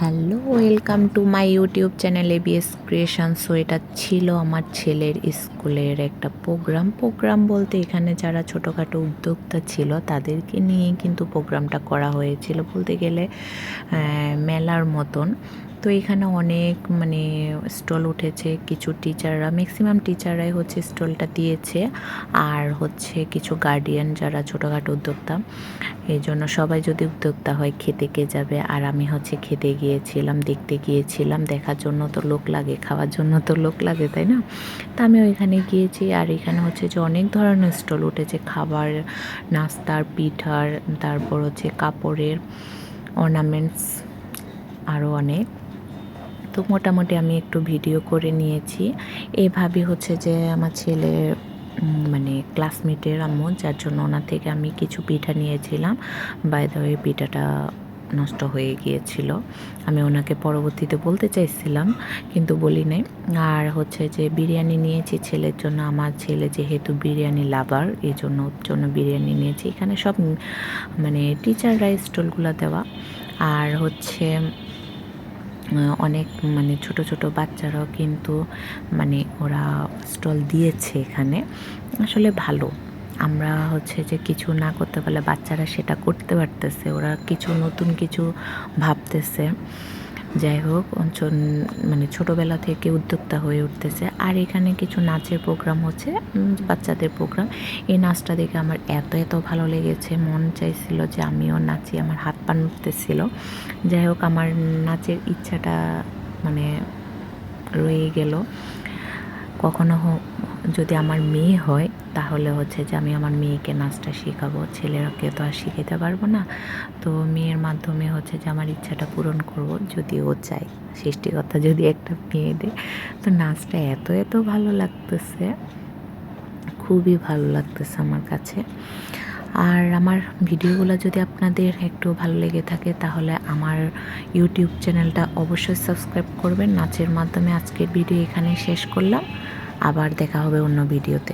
Hello, welcome to my YouTube channel ABS creation. So এটা ছিল আমার ছেলের স্কুলের একটা প্রোগ্রাম বলতে এখানে যারা ছোটোখাটো উদ্যোক্তা ছিল তাদেরকে নিয়ে কিন্তু প্রোগ্রামটা করা হয়েছিল বলতে গেলে মেলার মতন। তো এখানে অনেক স্টল উঠেছে, কিছু টিচাররা, ম্যাক্সিমাম টিচাররাই হচ্ছে স্টলটা দিয়েছে, আর হচ্ছে কিছু গার্ডিয়ান যারা ছোটোখাটো উদ্যোক্তা, এই জন্য সবাই যদি উদ্যোক্তা হয় খেতে কে যাবে। আর আমি হচ্ছে খেতে গিয়েছিলাম, দেখতে গিয়েছিলাম, দেখার জন্য তো লোক লাগে, খাওয়ার জন্য তো লোক লাগে, তাই না? তা আমি ওইখানে গিয়েছি। আর এখানে হচ্ছে যে অনেক ধরনের স্টল উঠেছে, খাবার, নাস্তার, পিঠার, তারপর হচ্ছে কাপড়ের, অর্নামেন্টস, আরও অনেক। তো মোটামুটি আমি একটু ভিডিও করে নিয়েছি। এইভাবে হচ্ছে যে আমার ছেলের ক্লাসমেটের আম্মু, যার জন্য ওনার থেকে আমি কিছু পিঠা নিয়েছিলাম। বাই দ্য ওয়ে পিঠাটা নষ্ট হয়ে গিয়েছিল, আমি ওনাকে পরবর্তীতে বলতে চাইছিলাম কিন্তু বলি নাই। আর হচ্ছে যে বিরিয়ানি নিয়েছি ছেলের জন্য, আমার ছেলে যেহেতু বিরিয়ানি লাভার, এই জন্য ওর জন্য বিরিয়ানি নিয়েছি। এখানে সব টিচাররা স্টলগুলো দেওয়া। আর হচ্ছে অনেক ছোট ছোট বাচ্চারাও কিন্তু ওরা স্টল দিয়েছে এখানে। আসলে ভালো, আমরা হচ্ছে যে কিছু না করতে পারলে বাচ্চারা সেটা করতে পারতেছে, ওরা কিছু নতুন কিছু ভাবতেছে। যাই হোক, ছোটোবেলা থেকে উদ্যোক্তা হয়ে উঠতেছে। আর এখানে কিছু নাচের প্রোগ্রাম হচ্ছে, বাচ্চাদের প্রোগ্রাম। এই নাচটা দেখে আমার এত ভালো লেগেছে, মন চাইছিল যে আমিও নাচি, আমার হাত পা নড়তেছিল। যাই হোক, আমার নাচের ইচ্ছাটা রয়ে গেল। কখনো যদি আমার মেয়ে হয় তাহলে হচ্ছে যে আমি আমার মেয়েকে নাচটা শেখাবো, ছেলেরাকে তো আর শিখাতে পারবো না। তো মেয়ের মাধ্যমে হচ্ছে যে আমার ইচ্ছাটা পূরণ করব, যদি ও চায়, সৃষ্টিকর্তা যদি একটা মেয়ে দেয়। তো নাচটা এত ভালো লাগতেছে, খুবই ভালো লাগতেছে আমার কাছে। আর আমার ভিডিওগুলো যদি আপনাদের একটু ভালো লেগে থাকে তাহলে আমার ইউটিউব চ্যানেলটা অবশ্যই সাবস্ক্রাইব করবেন। নাচের মাধ্যমে আজকের ভিডিও এখানে শেষ করলাম, আবার দেখা হবে অন্য ভিডিওতে।